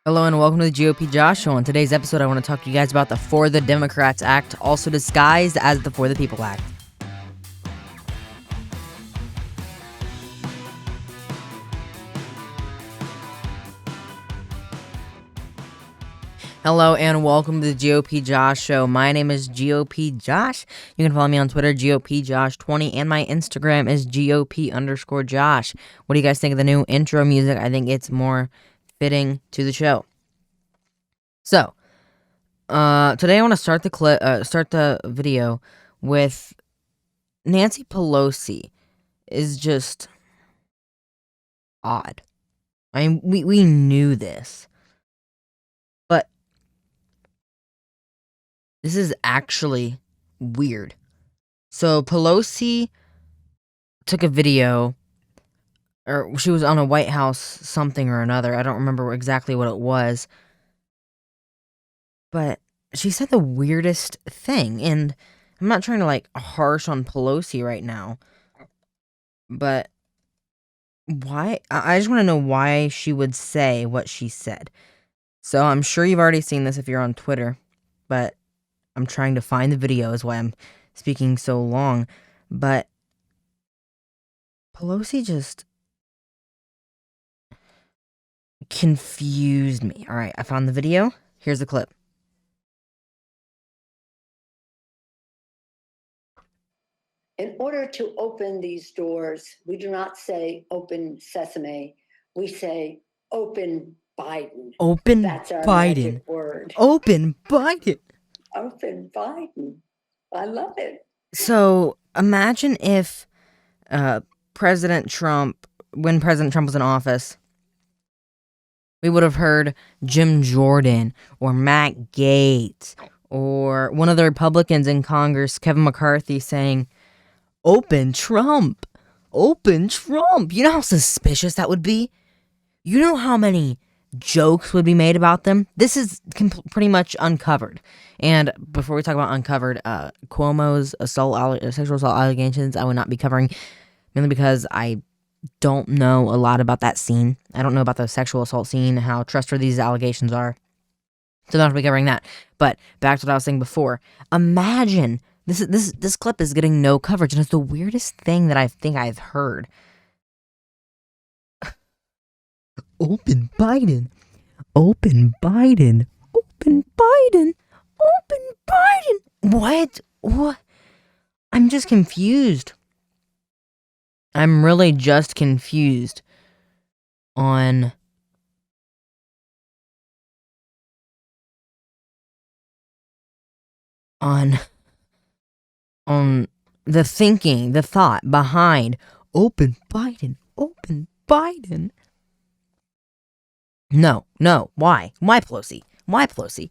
Hello and welcome to the GOP Josh Show. On today's episode, I want to talk to you guys about the For the Democrats Act, also disguised as the For the People Act. Hello and welcome to the GOP Josh Show. My name is GOP Josh. You can follow me on Twitter, GOPJosh20, and my Instagram is GOP_Josh. What do you guys think of the new intro music? I think it's more fitting to the show. So, today I want to start the video with Nancy Pelosi is just odd. I mean, we knew this, but this is actually weird. So Pelosi took a video, or she was on a White House something or another. I don't remember exactly what it was. But she said the weirdest thing, and I'm not trying to harsh on Pelosi right now, but why? I just want to know why she would say what she said. So I'm sure you've already seen this if you're on Twitter, but I'm trying to find the video is why I'm speaking so long. But Pelosi just confused me. All right, I found the video. Here's the clip. In order to open these doors, we do not say open sesame. We say open Biden. Open That's our Biden. magic word. Open Biden. Open Biden. I love it. So imagine if President Trump, when President Trump was in office, we would have heard Jim Jordan or Matt Gaetz or one of the Republicans in Congress, Kevin McCarthy, saying, "Open Trump, open Trump." You know how suspicious that would be? You know how many jokes would be made about them? This is pretty much uncovered. And before we talk about uncovered, Cuomo's sexual assault allegations, I will not be covering, mainly because I don't know a lot about that scene. I don't know about the sexual assault scene, how trustworthy these allegations are. So I'm not going to be covering that. But back to what I was saying before. Imagine, this clip is getting no coverage, and it's the weirdest thing that I think I've heard. Open Biden. Open Biden. Open Biden. Open Biden. What? I'm just confused. I'm really just confused on the thinking, the thought behind open Biden. Open Biden. No. Why? Why Pelosi? Why Pelosi?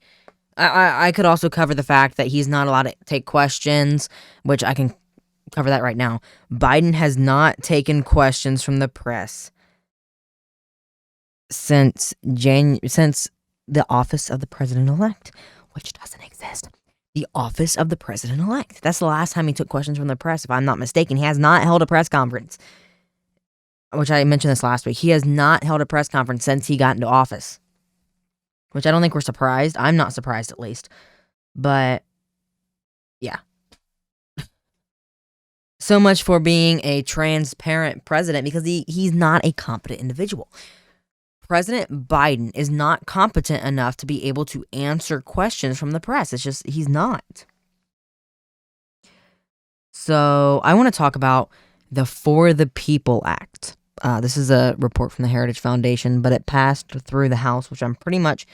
I could also cover the fact that he's not allowed to take questions, which I can cover that right now. Biden has not taken questions from the press since the office of the president-elect, which doesn't exist. The office of the president-elect. That's the last time he took questions from the press, if I'm not mistaken. He has not held a press conference, which I mentioned this last week. He has not held a press conference since he got into office, which I don't think we're surprised. I'm not surprised, at least. But, yeah. So much for being a transparent president, because he's not a competent individual. President Biden is not competent enough to be able to answer questions from the press. It's just, he's not. So, I want to talk about the For the People Act. This is a report from the Heritage Foundation, but it passed through the House, which I'm pretty much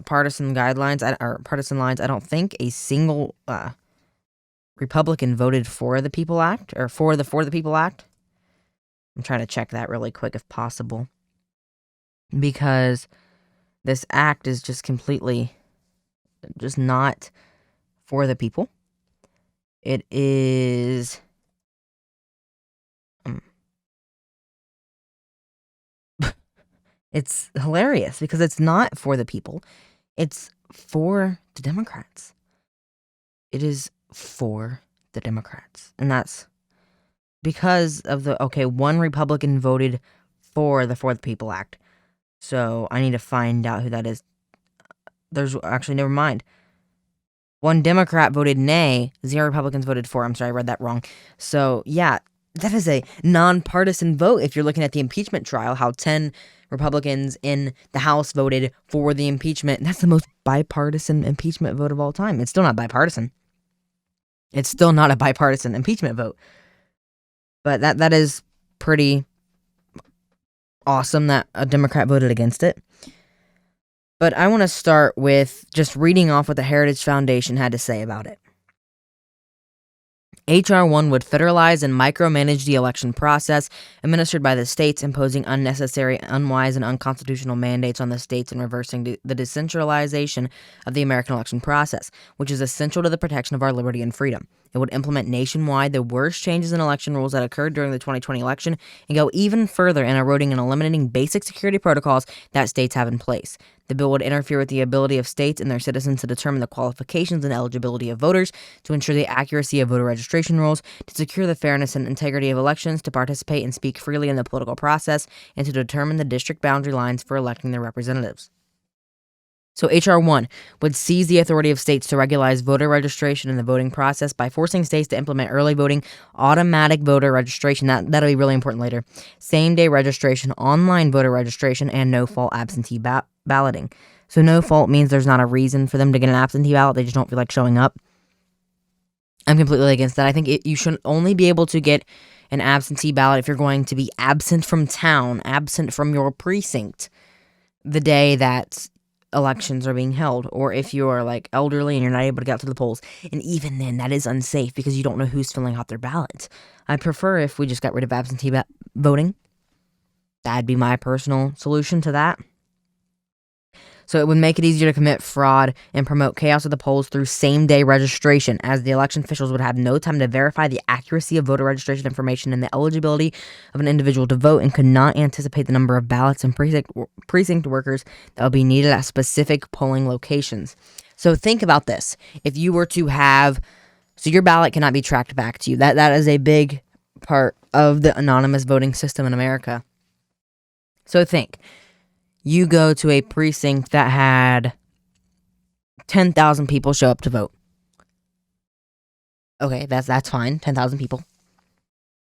partisan lines. I don't think a single Republican voted for the People Act, or for the People Act. I'm trying to check that really quick if possible, because this act is just completely just not for the people. It is it's hilarious because it's not for the people. It's for the Democrats. It is for the Democrats. And that's because of one Republican voted for the For the People Act. So I need to find out who that is. There's actually, never mind. One Democrat voted nay. 0 Republicans voted for. I'm sorry, I read that wrong. So, yeah, that is a nonpartisan vote if you're looking at the impeachment trial, how 10 Republicans in the House voted for the impeachment. That's the most bipartisan impeachment vote of all time. It's still not bipartisan. It's still not a bipartisan impeachment vote. But that is pretty awesome that a Democrat voted against it. But I want to start with just reading off what the Heritage Foundation had to say about it. H.R. 1 would federalize and micromanage the election process administered by the states, imposing unnecessary, unwise, and unconstitutional mandates on the states and reversing the decentralization of the American election process, which is essential to the protection of our liberty and freedom. It would implement nationwide the worst changes in election rules that occurred during the 2020 election and go even further in eroding and eliminating basic security protocols that states have in place. The bill would interfere with the ability of states and their citizens to determine the qualifications and eligibility of voters, to ensure the accuracy of voter registration rules, to secure the fairness and integrity of elections, to participate and speak freely in the political process, and to determine the district boundary lines for electing their representatives. So H.R. 1 would seize the authority of states to regularize voter registration in the voting process by forcing states to implement early voting, automatic voter registration, that'll be really important later, same-day registration, online voter registration, and no-fault absentee balloting. So no fault means there's not a reason for them to get an absentee ballot. They just don't feel like showing up. I'm completely against that. I think you should only be able to get an absentee ballot if you're going to be absent from town, absent from your precinct the day that elections are being held, or if you're like elderly and you're not able to get out to the polls. And even then, that is unsafe because you don't know who's filling out their ballots. I prefer if we just got rid of absentee voting. That'd be my personal solution to that. So it would make it easier to commit fraud and promote chaos at the polls through same-day registration, as the election officials would have no time to verify the accuracy of voter registration information and the eligibility of an individual to vote, and could not anticipate the number of ballots and precinct workers that would be needed at specific polling locations. So think about this. If you were to have... So your ballot cannot be tracked back to you. That is a big part of the anonymous voting system in America. So think. You go to a precinct that had 10,000 people show up to vote. Okay, that's fine, 10,000 people.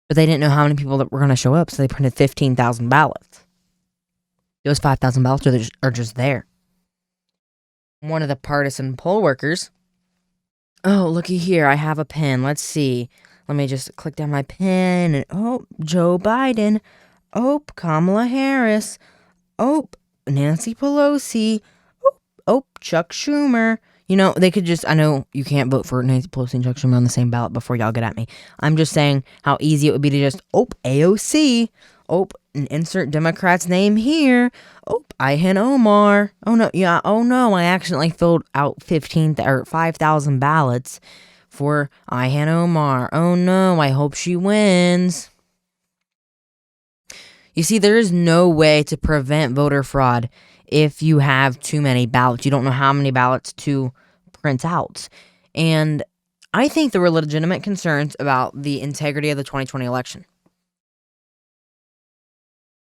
But they didn't know how many people that were going to show up, so they printed 15,000 ballots. Those 5,000 ballots are just there. One of the partisan poll workers, oh, looky here, I have a pen. Let's see. Let me just click down my pen. And, oh, Joe Biden. Oh, Kamala Harris. Oh, Nancy Pelosi. Oh, Chuck Schumer. You know, they could just, I know you can't vote for Nancy Pelosi and Chuck Schumer on the same ballot before y'all get at me. I'm just saying how easy it would be to just, AOC. And insert Democrat's name here. Ihan Omar. I accidentally filled out 5,000 ballots for Ihan Omar. Oh no, I hope she wins. You see, there is no way to prevent voter fraud if you have too many ballots. You don't know how many ballots to print out. And I think there were legitimate concerns about the integrity of the 2020 election.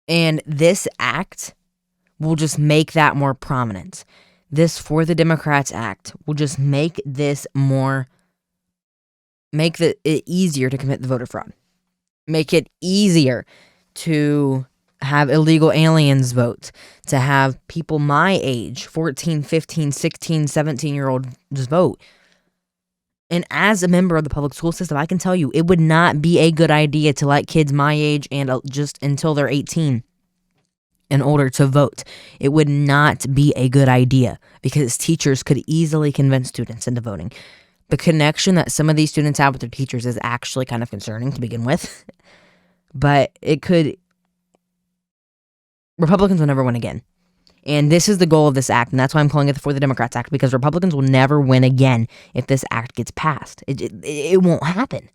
And this act will just make that more prominent. This For the Democrats Act will just make it easier to commit the voter fraud. Make it easier to have illegal aliens vote, to have people my age, 14, 15, 16, 17-year-olds vote. And as a member of the public school system, I can tell you it would not be a good idea to let kids my age and just until they're 18 in order to vote. It would not be a good idea because teachers could easily convince students into voting. The connection that some of these students have with their teachers is actually kind of concerning to begin with. But Republicans will never win again. And this is the goal of this act, and that's why I'm calling it the For the Democrats Act, because Republicans will never win again if this act gets passed. It won't happen.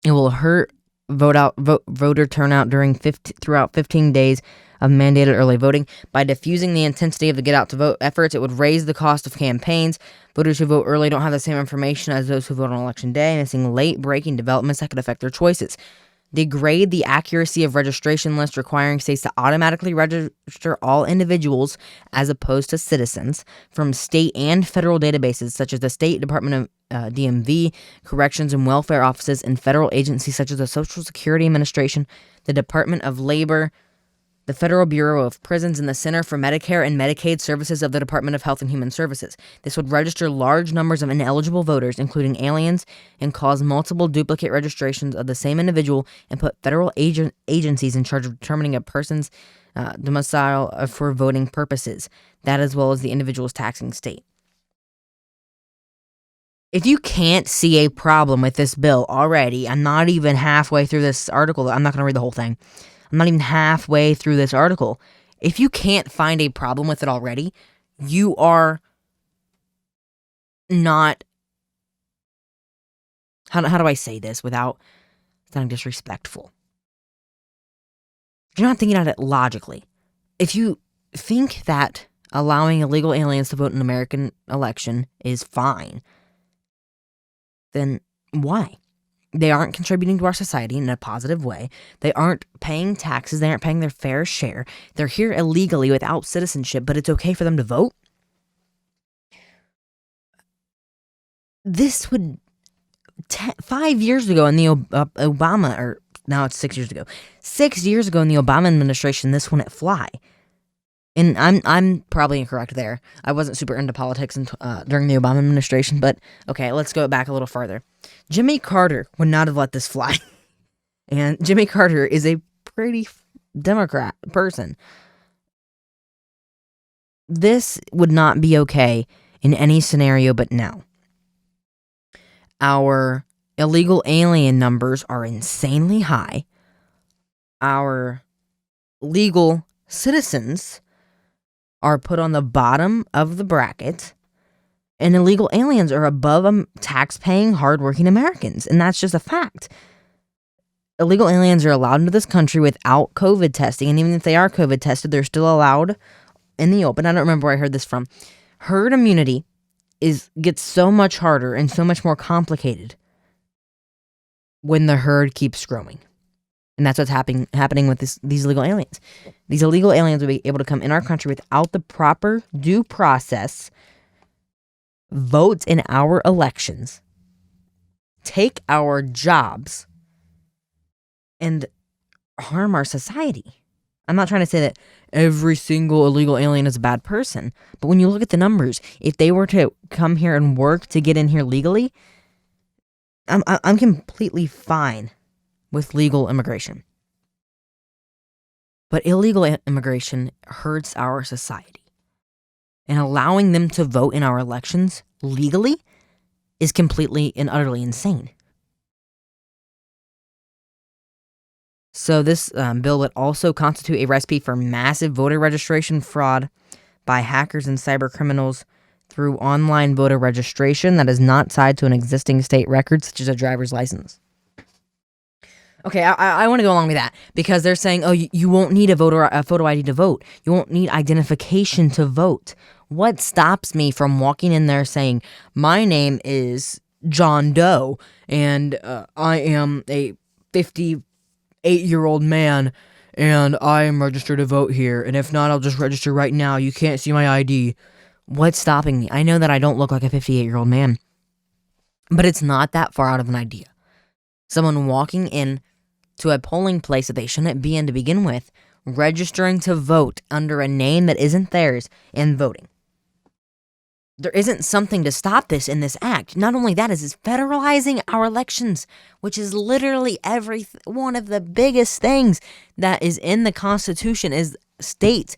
It will hurt voter turnout throughout 15 days of mandated early voting. By diffusing the intensity of the get out to vote efforts, it would raise the cost of campaigns. Voters who vote early don't have the same information as those who vote on election day, missing late breaking developments that could affect their choices. degrade the accuracy of registration lists, requiring states to automatically register all individuals as opposed to citizens from state and federal databases such as the State Department of DMV, corrections and welfare offices, and federal agencies such as the Social Security Administration, the Department of Labor, the Federal Bureau of Prisons, and the Center for Medicare and Medicaid Services of the Department of Health and Human Services. This would register large numbers of ineligible voters, including aliens, and cause multiple duplicate registrations of the same individual, and put federal agencies in charge of determining a person's domicile for voting purposes, that as well as the individual's taxing state. If you can't see a problem with this bill already, I'm not even halfway through this article. I'm not going to read the whole thing. I'm not even halfway through this article. If you can't find a problem with it already, you are not... How do I say this without sounding disrespectful? You're not thinking about it logically. If you think that allowing illegal aliens to vote in an American election is fine, then why? They aren't contributing to our society in a positive way. They aren't paying taxes. They aren't paying their fair share. They're here illegally without citizenship, but it's okay for them to vote? This would... 5 years ago in the Obama, or now it's 6 years ago. 6 years ago in the Obama administration, this wouldn't fly. And I'm probably incorrect there. I wasn't super into politics during the Obama administration, but okay, let's go back a little farther. Jimmy Carter would not have let this fly. And Jimmy Carter is a pretty Democrat person. This would not be okay in any scenario but now. Our illegal alien numbers are insanely high. Our legal citizens are put on the bottom of the bracket, and illegal aliens are above tax-paying, hardworking Americans, and that's just a fact. Illegal aliens are allowed into this country without COVID testing, and even if they are COVID tested, they're still allowed in the open. I don't remember where I heard this from. Herd immunity gets so much harder and so much more complicated when the herd keeps growing. And that's what's happening with these illegal aliens. These illegal aliens will be able to come in our country without the proper due process, vote in our elections, take our jobs, and harm our society. I'm not trying to say that every single illegal alien is a bad person, but when you look at the numbers, if they were to come here and work to get in here legally, I'm completely fine with legal immigration. But illegal immigration hurts our society. And allowing them to vote in our elections legally is completely and utterly insane. So this bill would also constitute a recipe for massive voter registration fraud by hackers and cyber criminals through online voter registration that is not tied to an existing state record, such as a driver's license. Okay, I want to go along with that because they're saying, oh, you won't need a photo ID to vote. You won't need identification to vote. What stops me from walking in there saying, my name is John Doe, and I am a 58-year-old man, and I am registered to vote here, and if not, I'll just register right now. You can't see my ID. What's stopping me? I know that I don't look like a 58-year-old man, but it's not that far out of an idea. Someone walking in to a polling place that they shouldn't be in to begin with, registering to vote under a name that isn't theirs, and voting. There isn't something to stop this in this act. Not only that, it's federalizing our elections, which is literally one of the biggest things that is in the Constitution is state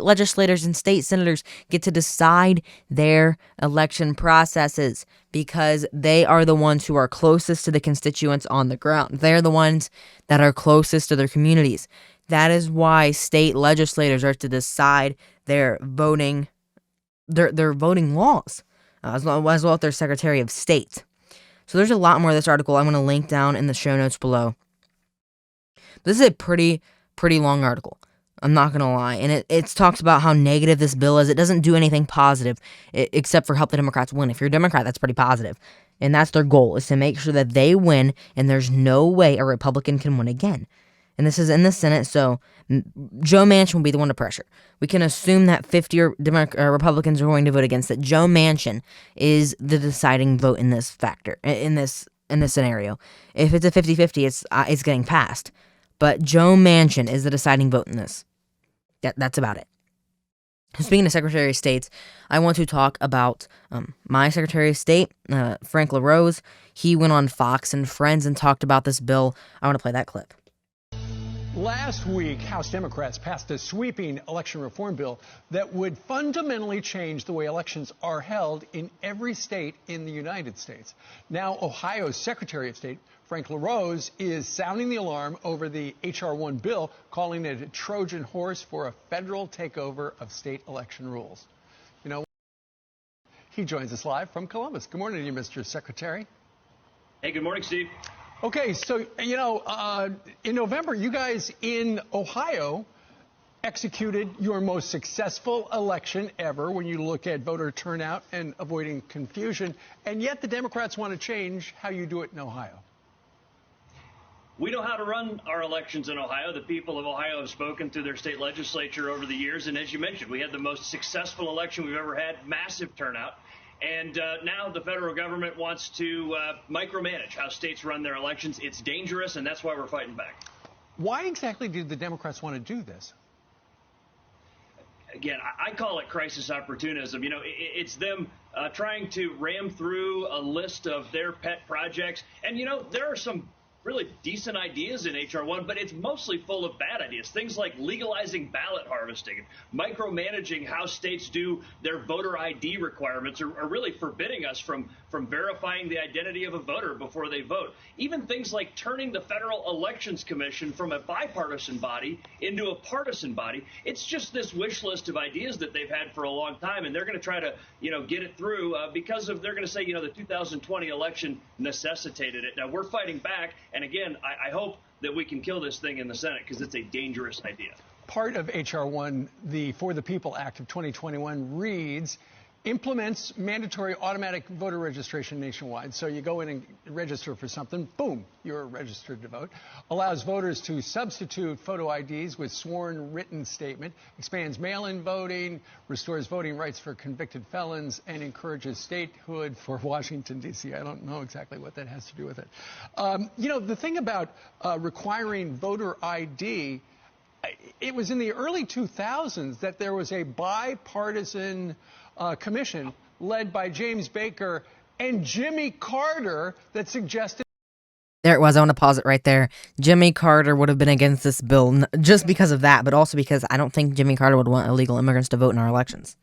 legislators and state senators get to decide their election processes because they are the ones who are closest to the constituents on the ground. They're the ones that are closest to their communities. That is why state legislators are to decide their voting laws, as well as their Secretary of State. So there's a lot more of this article. I'm going to link down in the show notes below. This is a pretty long article. I'm not going to lie. And it talks about how negative this bill is. It doesn't do anything positive except for help the Democrats win. If you're a Democrat, that's pretty positive. And that's their goal, is to make sure that they win and there's no way a Republican can win again. And this is in the Senate, so Joe Manchin will be the one to pressure. We can assume that 50 Republicans are going to vote against it. Joe Manchin is the deciding vote in this factor, in this scenario. If it's a 50-50, it's getting passed. But Joe Manchin is the deciding vote in this. That's about it. Speaking of Secretary of States, I want to talk about my Secretary of State, Frank LaRose. He went on Fox and Friends and talked about this bill. I want to play that clip. Last week, House Democrats passed a sweeping election reform bill that would fundamentally change the way elections are held in every state in the United States. Now, Ohio's Secretary of State, Frank LaRose, is sounding the alarm over the H.R. 1 bill, calling it a Trojan horse for a federal takeover of state election rules. You know, he joins us live from Columbus. Good morning to you, Mr. Secretary. Hey, good morning, Steve. Okay, so, in November, you guys in Ohio executed your most successful election ever when you look at voter turnout and avoiding confusion, and yet the Democrats want to change how you do it in Ohio. We know how to run our elections in Ohio. The people of Ohio have spoken to their state legislature over the years, and as you mentioned, we had the most successful election we've ever had, massive turnout. And now the federal government wants to micromanage how states run their elections. It's dangerous, and that's why we're fighting back. Why exactly do the Democrats want to do this? Again, I call it crisis opportunism. It's them trying to ram through a list of their pet projects. And, there are some really decent ideas in H.R. 1, but it's mostly full of bad ideas. Things like legalizing ballot harvesting and micromanaging how states do their voter ID requirements are really forbidding us from verifying the identity of a voter before they vote. Even things like turning the Federal Elections Commission from a bipartisan body into a partisan body. It's just this wish list of ideas that they've had for a long time, and they're going to try to, get it through because they're going to say, the 2020 election necessitated it. Now, we're fighting back. And again, I hope that we can kill this thing in the Senate because it's a dangerous idea. Part of H.R. 1, the For the People Act of 2021, reads, implements mandatory automatic voter registration nationwide. So you go in and register for something, boom, you're registered to vote. Allows voters to substitute photo IDs with sworn written statement, expands mail-in voting, restores voting rights for convicted felons, and encourages statehood for Washington, D.C. I don't know exactly what that has to do with it. The thing about requiring voter ID, it was in the early 2000s that there was a bipartisan commission led by James Baker and Jimmy Carter that suggested. There it was. I want to pause it right there. Jimmy Carter would have been against this bill just because of that, but also because I don't think Jimmy Carter would want illegal immigrants to vote in our elections.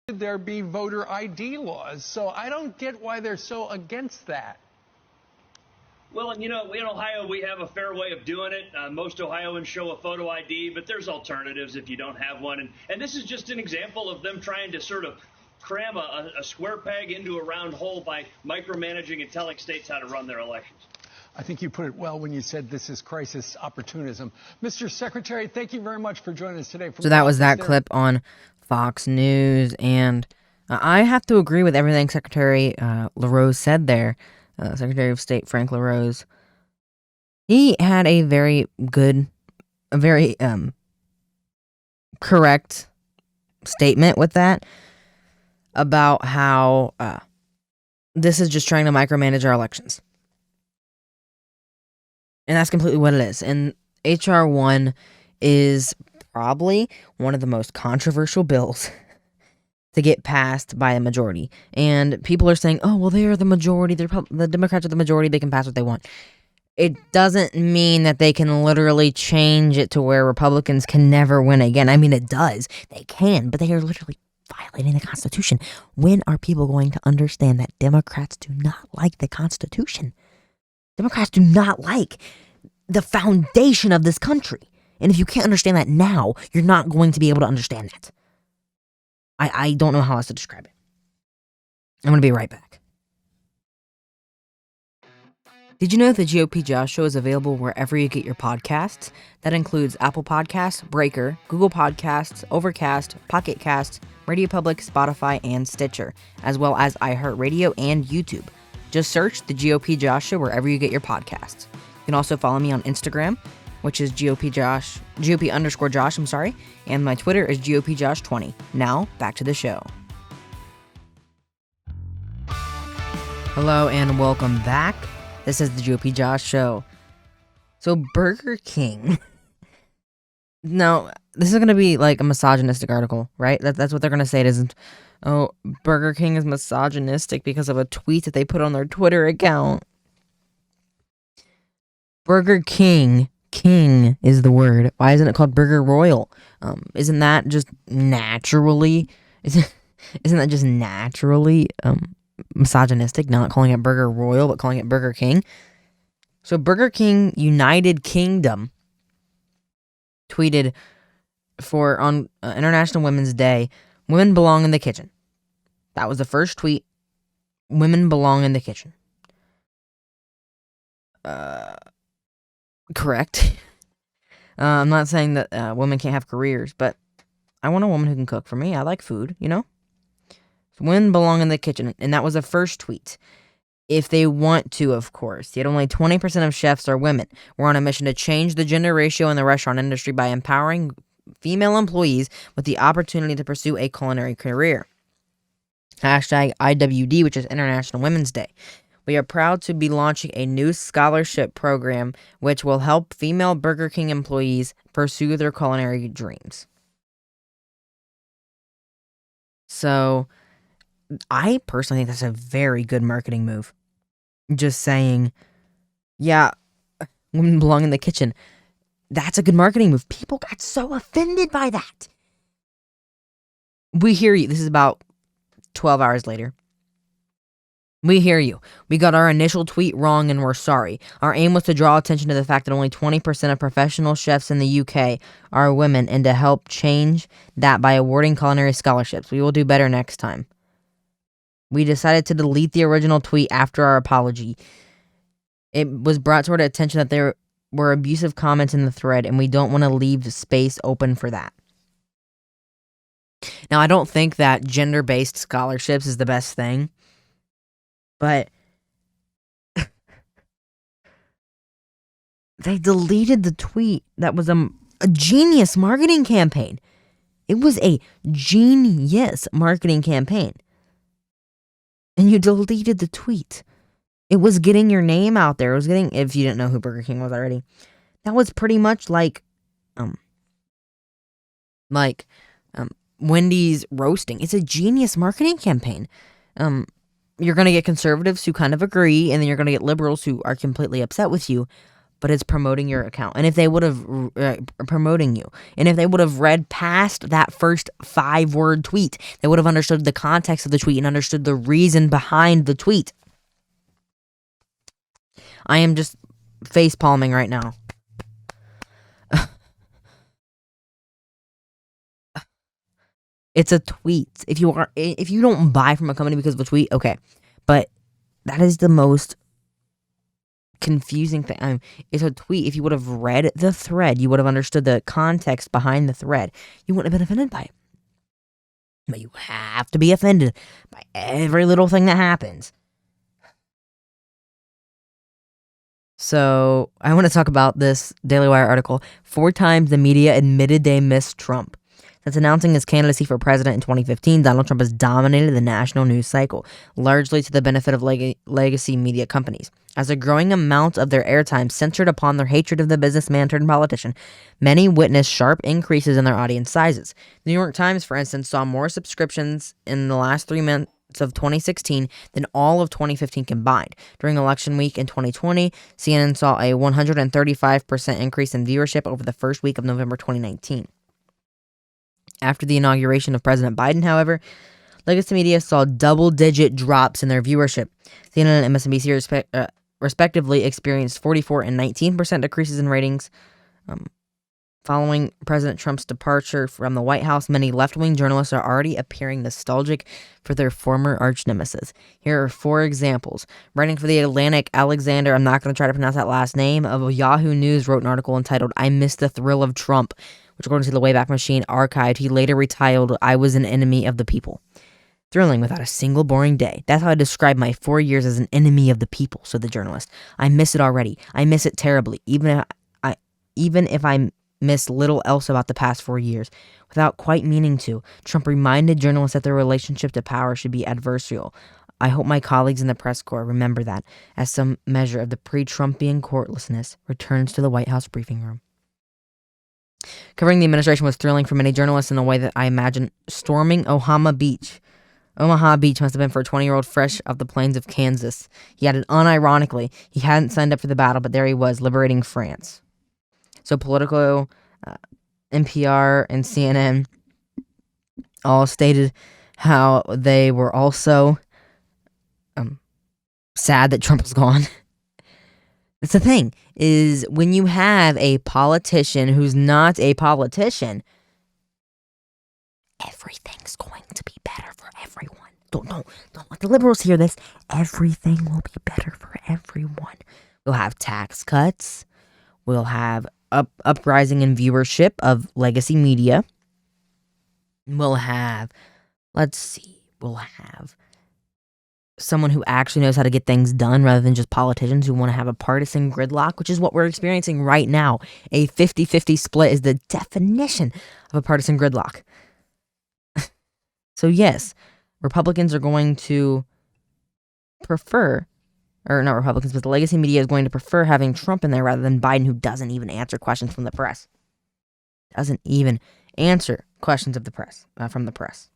There be voter ID laws, so I don't get why they're so against that. Well, in Ohio, we have a fair way of doing it. Most Ohioans show a photo ID, but there's alternatives if you don't have one. And this is just an example of them trying to sort of cram a square peg into a round hole by micromanaging and telling states how to run their elections. I think you put it well when you said this is crisis opportunism. Mr. Secretary, thank you very much for joining us today. So that was that clip on Fox News, and I have to agree with everything Secretary LaRose said there. Secretary of State Frank LaRose, he had a very correct statement with that about how this is just trying to micromanage our elections. And that's completely what it is. And H.R. 1 is probably one of the most controversial bills to get passed by a majority. And people are saying, oh, well, they are the majority. The Democrats are the majority. They can pass what they want. It doesn't mean that they can literally change it to where Republicans can never win again. I mean, it does. They can, but they are literally violating the Constitution. When are people going to understand that Democrats do not like the Constitution? Democrats do not like the foundation of this country. And if you can't understand that now, you're not going to be able to understand that. I don't know how else to describe it. I'm going to be right back. Did you know the GOP Josh Show is available wherever you get your podcasts? That includes Apple Podcasts, Breaker, Google Podcasts, Overcast, Pocket Casts, Radio Public, Spotify, and Stitcher, as well as iHeartRadio and YouTube. Just search the GOP Josh Show wherever you get your podcasts. You can also follow me on Instagram, which is GOP_Josh, and my Twitter is GOPJosh20. Now, back to the show. Hello and welcome back. This is the GOP Josh Show. So Burger King. Now, this is going to be like a misogynistic article, right? That's what they're going to say. It isn't, oh, Burger King is misogynistic because of a tweet that they put on their Twitter account. Burger King is the word. Why isn't it called Burger Royal? Isn't that just naturally misogynistic, not calling it Burger Royal, but calling it Burger King? So Burger King United Kingdom tweeted on International Women's Day, "Women belong in the kitchen." That was the first tweet. Women belong in the kitchen. Correct. I'm not saying that women can't have careers, but I want a woman who can cook for me. I like food, you know? Women belong in the kitchen, and that was the first tweet. If they want to, of course. Yet only 20% of chefs are women. We're on a mission to change the gender ratio in the restaurant industry by empowering female employees with the opportunity to pursue a culinary career. Hashtag IWD, which is International Women's Day. We are proud to be launching a new scholarship program which will help female Burger King employees pursue their culinary dreams. So, I personally think that's a very good marketing move. Just saying, yeah, women belong in the kitchen. That's a good marketing move. People got so offended by that. We hear you. This is about 12 hours later. We hear you. We got our initial tweet wrong and we're sorry. Our aim was to draw attention to the fact that only 20% of professional chefs in the UK are women and to help change that by awarding culinary scholarships. We will do better next time. We decided to delete the original tweet after our apology. It was brought to our attention that there were abusive comments in the thread and we don't want to leave space open for that. Now, I don't think that gender-based scholarships is the best thing. But they deleted the tweet. That was a genius marketing campaign. It was a genius marketing campaign. And you deleted the tweet. It was getting your name out there. It was getting, if you didn't know who Burger King was already, that was pretty much like Wendy's roasting. It's a genius marketing campaign. You're going to get conservatives who kind of agree, and then you're going to get liberals who are completely upset with you, but it's promoting your account. And if they would have, promoting you, and if they would have read past that first 5-word tweet, they would have understood the context of the tweet and understood the reason behind the tweet. I am just face palming right now. It's a tweet. If you don't buy from a company because of a tweet, okay. But that is the most confusing thing. It's a tweet. If you would have read the thread, you would have understood the context behind the thread. You wouldn't have been offended by it. But you have to be offended by every little thing that happens. So, I want to talk about this Daily Wire article. 4 times the media admitted they missed Trump. Since announcing his candidacy for president in 2015, Donald Trump has dominated the national news cycle, largely to the benefit of legacy media companies. As a growing amount of their airtime centered upon their hatred of the businessman turned politician, many witnessed sharp increases in their audience sizes. The New York Times, for instance, saw more subscriptions in the last 3 months of 2016 than all of 2015 combined. During election week in 2020, CNN saw a 135% increase in viewership over the first week of November 2019. After the inauguration of President Biden, however, legacy media saw double-digit drops in their viewership. CNN and MSNBC respectively experienced 44% and 19% decreases in ratings. Following President Trump's departure from the White House, many left-wing journalists are already appearing nostalgic for their former arch-nemesis. Here are 4 examples. Writing for The Atlantic, Alexander, I'm not going to try to pronounce that last name, of Yahoo News wrote an article entitled, "I Miss the Thrill of Trump," which according to the Wayback Machine archived, he later retitled, "I was an enemy of the people." Thrilling without a single boring day. That's how I describe my 4 years as an enemy of the people, said the journalist. I miss it already. I miss it terribly, even if I miss little else about the past 4 years. Without quite meaning to, Trump reminded journalists that their relationship to power should be adversarial. I hope my colleagues in the press corps remember that, as some measure of the pre-Trumpian courtlessness returns to the White House briefing room. Covering the administration was thrilling for many journalists in a way that I imagine storming Omaha Beach. Omaha Beach must have been for a 20-year-old fresh off the plains of Kansas. He added unironically, he hadn't signed up for the battle, but there he was, liberating France. So Politico, NPR, and CNN all stated how they were also sad that Trump was gone. That's the thing, is when you have a politician who's not a politician, everything's going to be better for everyone. Don't let the liberals hear this. Everything will be better for everyone. We'll have tax cuts. We'll have uprising in viewership of legacy media. We'll have someone who actually knows how to get things done rather than just politicians who want to have a partisan gridlock, which is what we're experiencing right now. A 50-50 split is the definition of a partisan gridlock. So yes, Republicans are going to prefer, or not Republicans, but the legacy media is going to prefer having Trump in there rather than Biden, who doesn't even answer questions from the press. Doesn't even answer questions of the press, from the press.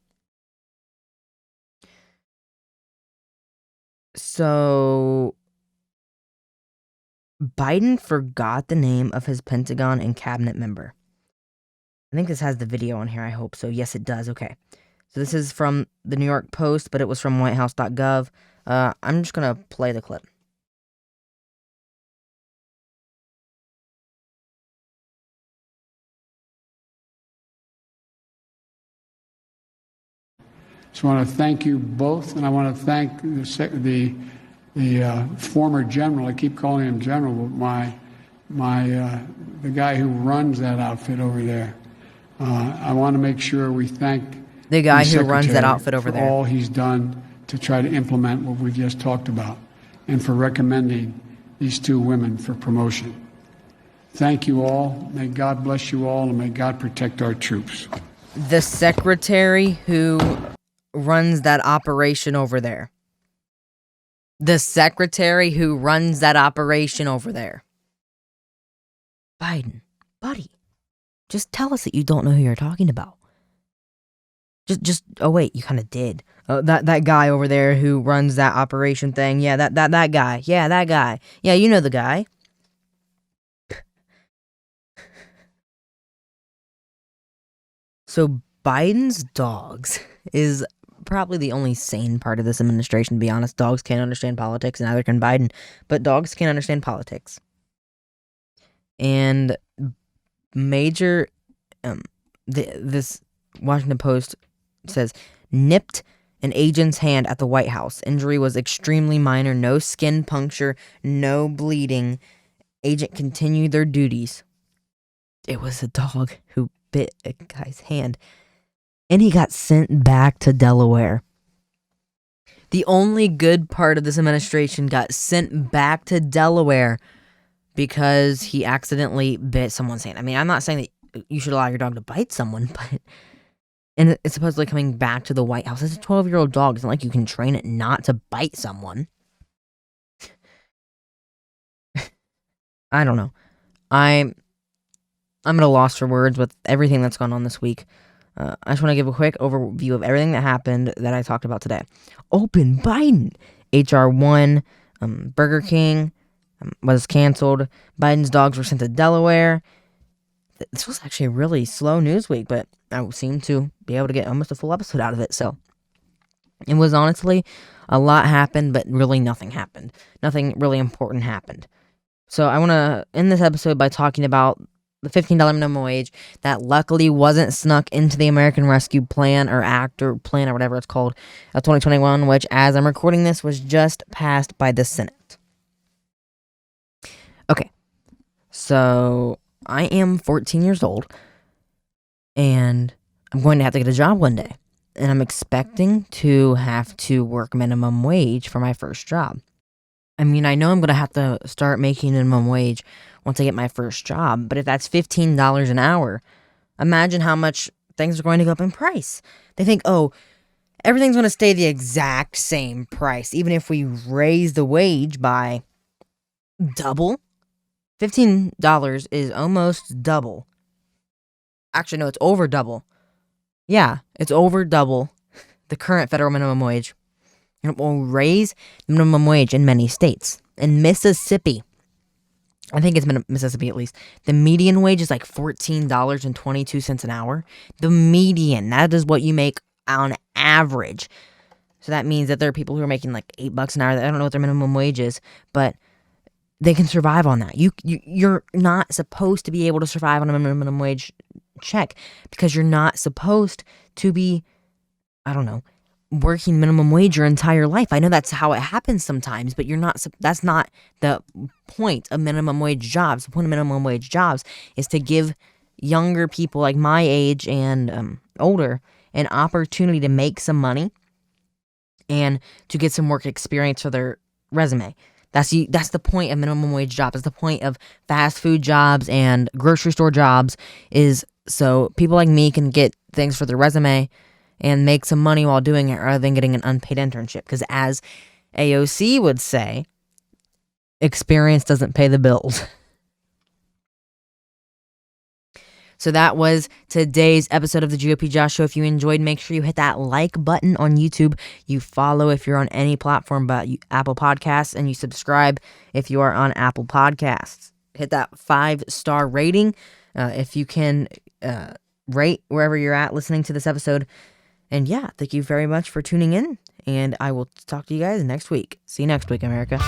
So Biden forgot the name of his Pentagon and cabinet member. I think this has the video on here. I hope so. Yes, it does. Okay. So this is from the New York Post, but it was from whitehouse.gov. I'm just going to play the clip. So I want to thank you both, and I want to thank the former general. I keep calling him general, but the guy who runs that outfit over there. I want to make sure we thank the guy who runs that outfit over for there. all he's done to try to implement what we've just talked about, and for recommending these 2 women for promotion. Thank you all. May God bless you all, and may God protect our troops. The secretary who runs that operation over there. The secretary who runs that operation over there. Biden, buddy, just tell us that you don't know who you're talking about. Oh wait, you kind of did. That guy over there who runs that operation thing. Yeah, that guy. Yeah, that guy. Yeah, you know the guy. So Biden's dogs is probably the only sane part of this administration, to be honest. Dogs can't understand politics, and neither can Biden. But dogs can't understand politics. And major, this Washington Post says, nipped an agent's hand at the White House. Injury was extremely minor. No skin puncture, no bleeding. Agent continued their duties. It was a dog who bit a guy's hand. And he got sent back to Delaware. The only good part of this administration got sent back to Delaware because he accidentally bit someone's hand. I mean, I'm not saying that you should allow your dog to bite someone, but... And it's supposedly coming back to the White House. It's a 12-year-old dog. It's not like you can train it not to bite someone. I don't know. I'm at a loss for words with everything that's gone on this week. I just want to give a quick overview of everything that happened that I talked about today. Open Biden. HR 1, Burger King was canceled. Biden's dogs were sent to Delaware. This was actually a really slow news week, but I seemed to be able to get almost a full episode out of it. So it was honestly a lot happened, but really nothing happened. Nothing really important happened. So I want to end this episode by talking about the $15 minimum wage that luckily wasn't snuck into the American Rescue Plan or Act or Plan or whatever it's called of 2021, which, as I'm recording this, was just passed by the Senate. Okay, so I am 14 years old, and I'm going to have to get a job one day, and I'm expecting to have to work minimum wage for my first job. I mean, I know I'm going to have to start making minimum wage once I get my first job, but if that's $15 an hour, imagine how much things are going to go up in price. They think, oh, everything's going to stay the exact same price, even if we raise the wage by double. $15 is almost double. Actually, no, it's over double. Yeah, it's over double the current federal minimum wage. And it will raise minimum wage in many states. In Mississippi, I think it's Mississippi at least, the median wage is like $14.22 an hour. The median, that is what you make on average. So that means that there are people who are making like $8 an hour. I don't know what their minimum wage is, but they can survive on that. You're not supposed to be able to survive on a minimum wage check because you're not supposed to be, I don't know, working minimum wage your entire life. I know that's how it happens sometimes, but that's not the point of minimum wage jobs. The point of minimum wage jobs is to give younger people like my age and older an opportunity to make some money and to get some work experience for their resume. That's the point of minimum wage jobs. That's the point of fast food jobs and grocery store jobs, is so people like me can get things for their resume and make some money while doing it rather than getting an unpaid internship. Because as AOC would say, experience doesn't pay the bills. So that was today's episode of the GOP Josh Show. If you enjoyed, make sure you hit that like button on YouTube. You follow if you're on any platform but Apple Podcasts, and you subscribe if you are on Apple Podcasts. Hit that 5-star rating if you can rate wherever you're at listening to this episode. And yeah, thank you very much for tuning in, and I will talk to you guys next week. See you next week, America.